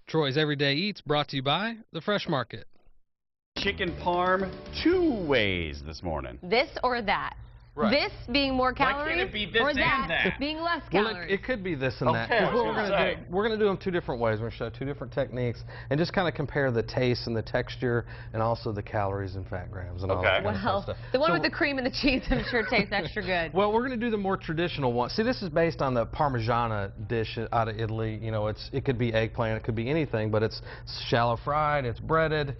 Troy's Everyday Eats brought to you by the Fresh Market. Chicken parm 2 ways this morning. This or that. Right. This being more calories, Why can't it be this or and that being less calories. Well, it could be this and that. Okay, What we're going to do them 2 different ways. We're going to show 2 different techniques and just kind of compare the taste and the texture and also the calories and fat grams and all that kind of fun stuff. The one with the cream and the cheese, I'm sure tastes extra good. Well, we're going to do the more traditional one. See, this is based on the Parmesan dish out of Italy. You know, it could be eggplant, it could be anything, but it's shallow fried, it's breaded.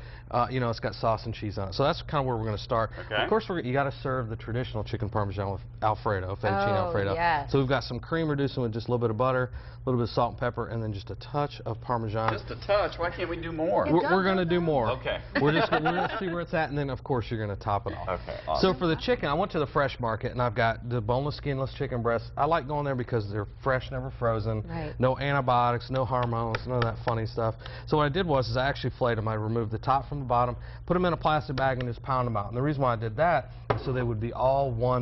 You know, it's got sauce and cheese on it. So that's kind of where we're going to start. Okay. Of course, you got to serve the traditional chicken Parmesan with Alfredo, fettuccine Alfredo. Yes. So we've got some cream reducing with just a little bit of butter, a little bit of salt and pepper, and then just a touch of Parmesan. Just a touch. Why can't we do more? We're going to do more. Okay. We're going to see where it's at, and then, of course, you're going to top it off. Okay, awesome. So for the chicken, I went to the Fresh Market, and I've got the boneless, skinless chicken breasts. I like going there because they're fresh, never frozen. Right. No antibiotics, no hormones, none of that funny stuff. So what I did was I actually filleted them. I removed the top from the bottom, put them in a plastic bag, and just pound them out. And the reason why I did that is so they would be all one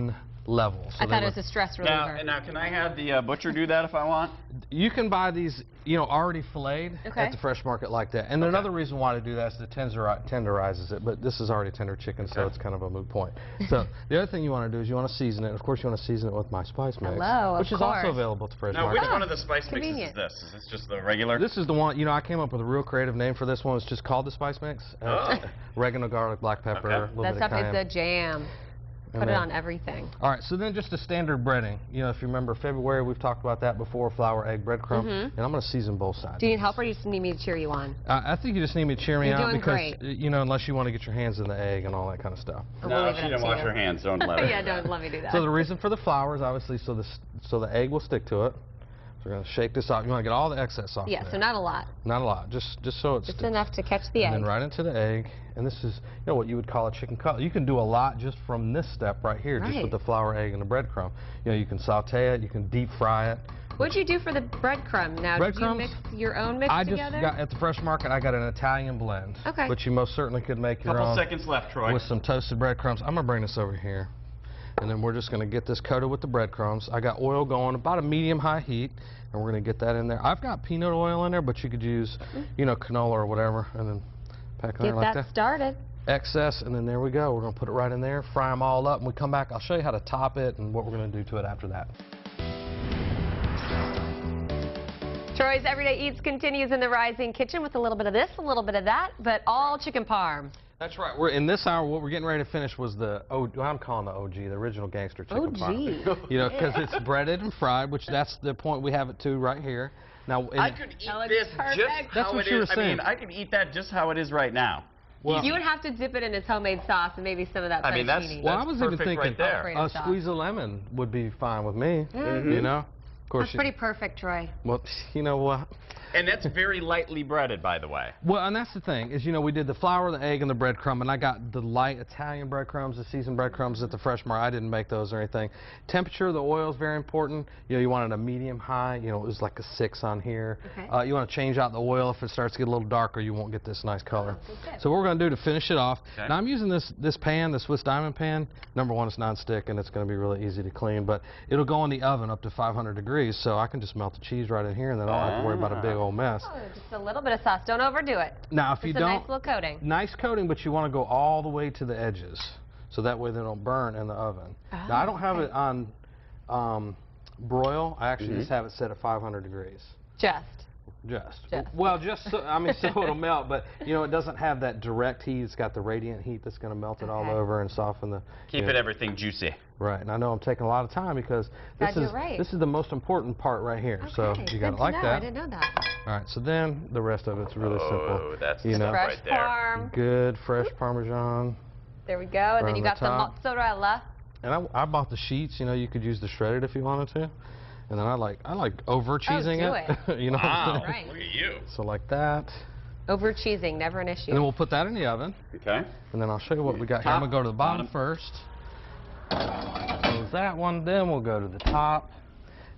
level. So I thought it was a stress reliever. Now, can I have the butcher do that if I want? You can buy these, you know, already filleted at the Fresh Market like that. And another reason why to do that is it tenderizes it, but this is already tender chicken, so it's kind of a moot point. So the other thing you want to do is you want to season it. Of course, you want to season it with my spice mix, which is also available at the Fresh Market. Now, which one of the spice mixes is this? Is this just the regular? This is the one, you know, I came up with a real creative name for this one. It's just called the spice mix. Oregano, garlic, black pepper, a little bit of cayenne. That stuff is a jam. Put it on everything. All right, so then just a standard breading. You know, if you remember February, we've talked about that before, flour, egg, breadcrumbs. And I'm going to season both sides. Do you need help or you just need me to cheer you on? I think you just need me to cheer me on because, great. You know, unless you want to get your hands in the egg and all that kind of stuff. No, she didn't wash her hands. Don't let her. Yeah, don't let me do that. So the reason for the flour is obviously so the egg will stick to it. So we're going to shake this off. You want to get all the excess off. Yeah, there. so not a lot. Not a lot, just so it's just enough to catch the egg. And then right into the egg. And this is, you know, what you would call a chicken cutlet. You can do a lot just from this step right here, just with the flour, egg, and the breadcrumb. You know, you can saute it, you can deep fry it. What'd you do for the breadcrumb? Now, did you mix your own mix together? I just got, at the Fresh Market, I got an Italian blend. Okay. Which you most certainly could make your own. Couple seconds left, Troy. With some toasted breadcrumbs. I'm going to bring this over here. And then we're just going to get this coated with the breadcrumbs. I got oil going, about a medium-high heat, and we're going to get that in there. I've got peanut oil in there, but you could use, you know, canola or whatever, and then pack it in like that. Get that started. Excess, and then there we go. We're going to put it right in there, fry them all up, and we come back. I'll show you how to top it and what we're going to do to it after that. Troy's Everyday Eats continues in the Rising Kitchen with a little bit of this, a little bit of that, but all chicken parm. That's right. We're in this hour. What we're getting ready to finish was the I'm calling the OG, the original gangster chicken parm. You know, because it's breaded and fried, which that's the point we have it to right here. Now, I could eat this just how it is. I mean, I could eat that just how it is right now. Well, you would have to dip it in its homemade sauce and maybe some of that fettuccine. That's well, I was even thinking right there. A squeeze of lemon would be fine with me. You know, of course. That's pretty perfect, Troy. Well, you know what? And that's very lightly breaded, by the way. Well, and that's the thing, is, you know, we did the flour, the egg, and the breadcrumb, and I got the light Italian breadcrumbs, the seasoned breadcrumbs at the Fresh Market. I didn't make those or anything. Temperature of the oil is very important. You know, you want it a medium high. You know, it was like a 6 on here. You want to change out the oil. If it starts to get a little darker, you won't get this nice color. So what we're going to do to finish it off, now I'm using this pan, the Swiss Diamond pan. Number one, it's non-stick, and it's going to be really easy to clean, but it'll go in the oven up to 500 degrees, so I can just melt the cheese right in here, and then I don't have to worry about a big old mess. Just a little bit of sauce. Don't overdo it. Now, if you don't, nice little coating. Nice coating, but you want to go all the way to the edges, so that way they don't burn in the oven. Now, I don't have it on broil. I actually just have it set at 500 degrees. Just. Well, just so, I mean, so it'll melt, but you know, it doesn't have that direct heat. It's got the radiant heat that's going to melt it all over and soften the. Keep it everything juicy. Right, and I know I'm taking a lot of time because this is the most important part right here. So you got it like that. I didn't know that. All right, so then the rest of it's really simple. Oh, that's the stuff right there. Parm. Good fresh Parmesan. There we go, and then you got the mozzarella. And I bought the sheets. You know, you could use the shredded if you wanted to. And then I like over cheesing it. You know. Wow, look at you. So like that. Over cheesing, never an issue. And then we'll put that in the oven. Okay. And then I'll show you what we got here. I'm gonna go to the bottom first. Close that one. Then we'll go to the top.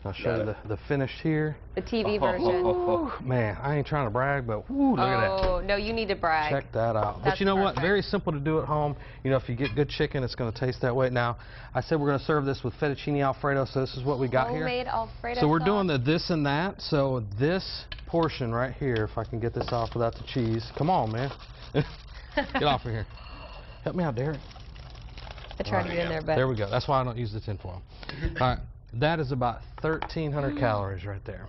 I'll show you the finish here. The TV version. Ooh, man, I ain't trying to brag, but woo, look at that. Oh, no, you need to brag. Check that out. That's But you know what? perfect. Very simple to do at home. You know, if you get good chicken, it's going to taste that way. Now, I said we're going to serve this with fettuccine Alfredo, so this is what we got here. Homemade Alfredo So we're sauce. doing the this and that. So this portion right here, if I can get this off without the cheese. Come on, man. Get off of here. Help me out, Derek. I tried to get in there, but... There we go. That's why I don't use the tinfoil. All right. That is about 1,300 calories right there.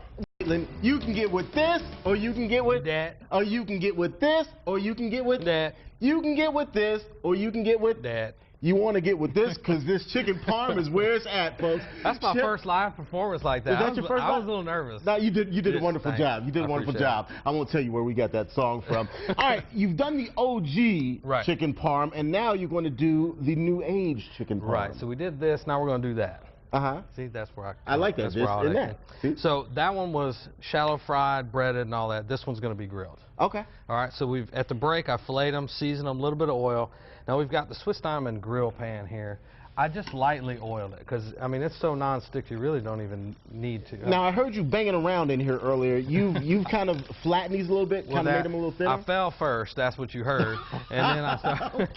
You can get with this, or you can get with that, or you can get with this, or you can get with that. You can get with this, or you can get with that. You want to get with this because this chicken parm is where it's at, folks. That's my first live performance like that. Is that your first I was live? a little nervous. No, you did a wonderful Thanks. job. You did a wonderful appreciate job. I won't tell you where we got that song from. All right, you've done the OG Right. chicken parm, and now you're going to do the new age chicken parm. Right. So we did this. Now we're going to do that. Uh-huh. See, that's where I like that. That's This where all and that that. came. See? So that one was shallow fried, breaded, and all that. This one's going to be grilled. Okay. All right. So we've at the break, I filleted them, seasoned them, a little bit of oil. Now we've got the Swiss Diamond grill pan here. I just lightly oiled it because I mean it's so non-stick you really don't even need to. Now I heard you banging around in here earlier. You've kind of flattened these a little bit, kind of made them a little thinner. I fell first. That's what you heard, and then I started.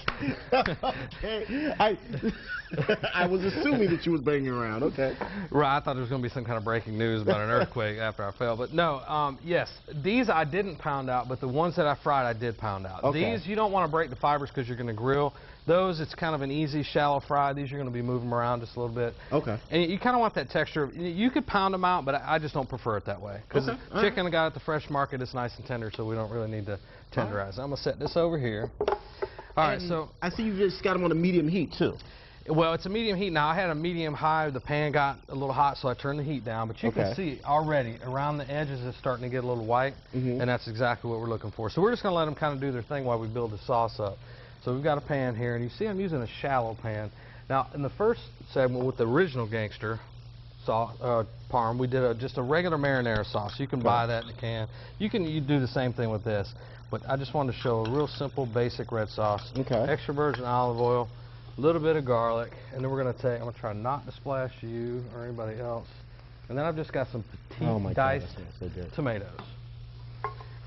Okay. I was assuming that you was banging around. Okay. Right, I thought there was going to be some kind of breaking news about an earthquake after I fell. But no, yes, these I didn't pound out, but the ones that I fried I did pound out. Okay. These you don't want to break the fibers because you're going to grill. Those, it's kind of an easy shallow fry. These you're going to be moving them around just a little bit. Okay. And you kind of want that texture. You could pound them out, but I just don't prefer it that way. Because chicken I got at the fresh market is nice and tender, so we don't really need to tenderize. I'm going to set this over here. All right, so I see you just got them on a medium heat too. well, it's a medium heat. Now, I had a medium high. The pan got a little hot, so I turned the heat down. But you can see already around the edges it's starting to get a little white, and that's exactly what we're looking for. So we're just going to let them kind of do their thing while we build the sauce up. So we've got a pan here, and you see I'm using a shallow pan. Now, in the first segment with the original gangster sauce, parm, we did just a regular marinara sauce. You can buy that in a can. You do the same thing with this. But I just wanted to show a real simple, basic red sauce. Okay. Extra virgin olive oil, a little bit of garlic, and then we're going to take, I'm going to try not to splash you or anybody else. And then I've just got some petite diced tomatoes.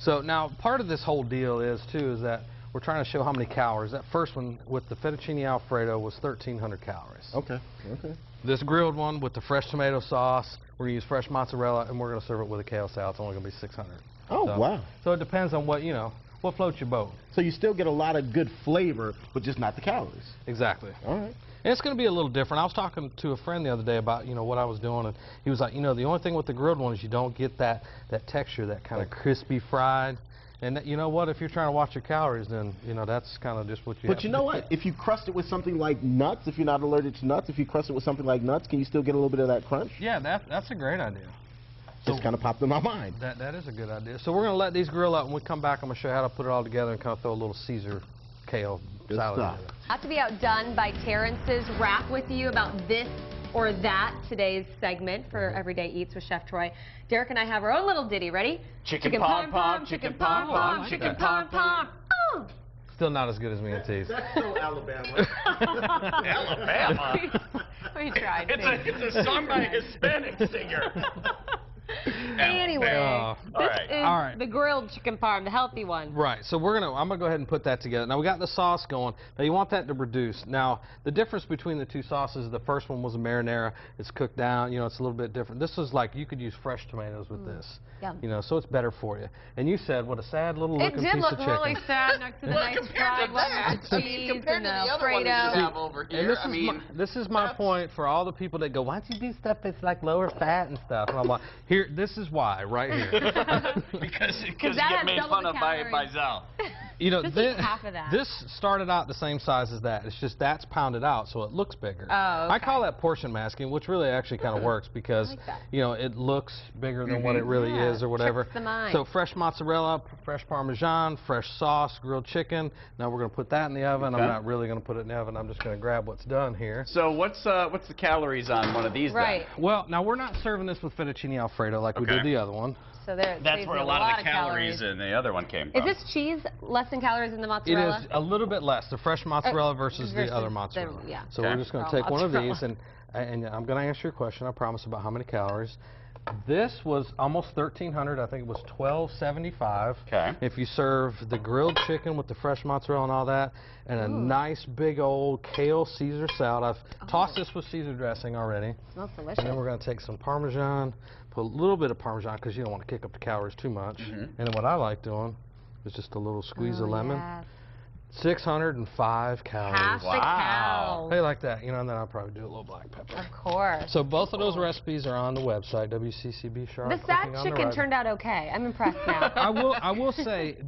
So now, part of this whole deal is that we're trying to show how many calories. That first one with the fettuccine Alfredo was 1,300 calories. Okay. Okay. This grilled one with the fresh tomato sauce, we're going to use fresh mozzarella, and we're going to serve it with a kale salad. It's only going to be 600. Oh, wow. So it depends on what, what floats your boat. So you still get a lot of good flavor, but just not the calories. Exactly. All right. And it's going to be a little different. I was talking to a friend the other day about, what I was doing, and he was like, the only thing with the grilled one is you don't get that texture, that kind of crispy fried. And you know what? If you're trying to watch your calories, then, that's kind of just what you have. But you know what? If you crust it with something like nuts, if you're not allergic to nuts, if you crust it with something like nuts, can you still get a little bit of that crunch? Yeah, that's a great idea. Just kind of popped in my mind. That is a good idea. So we're going to let these grill up. When we come back, I'm going to show you how to put it all together and kind of throw a little Caesar kale salad stuff. in it. Have to be outdone by Terrence's rap with you about this or that, today's segment for Everyday Eats with Chef Troy. Derek and I have our own little ditty. Ready? Chicken pom pom, chicken pom pom, chicken pom pom. Oh! Still not as good as me and T's. That's so Alabama. Alabama. We tried. It's a song by a Hispanic singer. Anyway, All right. the grilled chicken parm, the healthy one. Right, so I'm gonna go ahead and put that together. Now we got the sauce going. Now you want that to reduce. Now the difference between the two sauces, the first one was a marinara. It's cooked down. It's a little bit different. This is like you could use fresh tomatoes with this. Yum. So it's better for you. And you said what a sad little looking piece of chicken. It did look really sad next to the nice fried one with the cheese and the Alfredo. And this is my point for all the people that go, why don't you do stuff that's like lower fat and stuff? And I'm like, here, this is why, right here. because you that get has made double fun the of by calories. Zal. Just eat half of that. This started out the same size as that. It's just that's pounded out, so it looks bigger. Oh, okay. I call that portion masking, which really actually kind of works because, like that. it looks bigger than what it really is or whatever. Tricks the mind. So fresh mozzarella, fresh Parmesan, fresh sauce, grilled chicken. Now we're going to put that in the oven. I'm not really going to put it in the oven. I'm just going to grab what's done here. So what's the calories on one of these? Right. Well, now we're not serving this with fettuccine Alfredo like we did the other one. so there. That's where a lot of the calories in the other one came from. Is this cheese less in calories than the mozzarella? It is a little bit less, the fresh mozzarella versus the other mozzarella. Yeah. So we're just going to take one of these, and I'm going to answer your question, I promise, about how many calories. This was almost 1,300. I think it was 1,275. Okay. If you serve the grilled chicken with the fresh mozzarella and all that, and a nice big old kale Caesar salad. I've tossed this with Caesar dressing already. Smells delicious. And then we're going to take some Parmesan, put a little bit of Parmesan because you don't want to kick up the calories too much. And then what I like doing is just a little squeeze of lemon. Yes. 605 calories. Half the cow. Hey, like that, you know, and then I'll probably do a little black pepper. Of course. So both of those recipes are on the website, WCCB Sharp. The sad chicken turned out okay. I'm impressed now. I will say,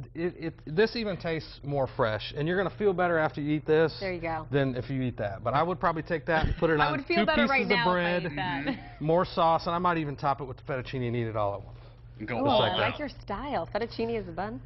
this even tastes more fresh, and you're going to feel better after you eat this. There you go. Than if you eat that. But I would probably take that and put it I on would feel 2 better pieces right of now bread, if I ate that. more sauce, and I might even top it with the fettuccine and eat it all at once. Go Ooh, all I out. like your style. Fettuccine is a bun.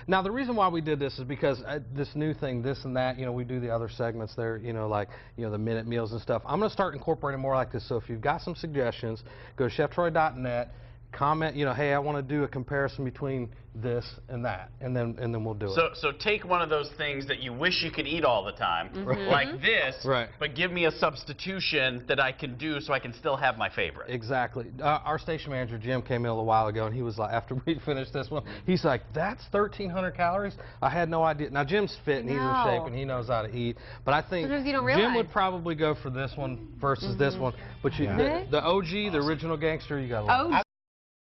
Now, the reason why we did this is because this new thing, this and that, you know, we do the other segments there, you know, like, you know, the minute meals and stuff. I'm going to start incorporating more like this. So if you've got some suggestions, go to cheftroy.net, comment, you know, hey, I want to do a comparison between this and that, and then we'll do it. So take one of those things that you wish you could eat all the time, like this, but give me a substitution that I can do so I can still have my favorite. Exactly. Our station manager, Jim, came in a little while ago, and he was like, after we finished this one, he's like, that's 1,300 calories? I had no idea. Now, Jim's fit, and he's in shape, and he knows how to eat, but I think Sometimes you don't Jim realize. would probably go for this one versus this one, but the OG, the original gangster, you got to love.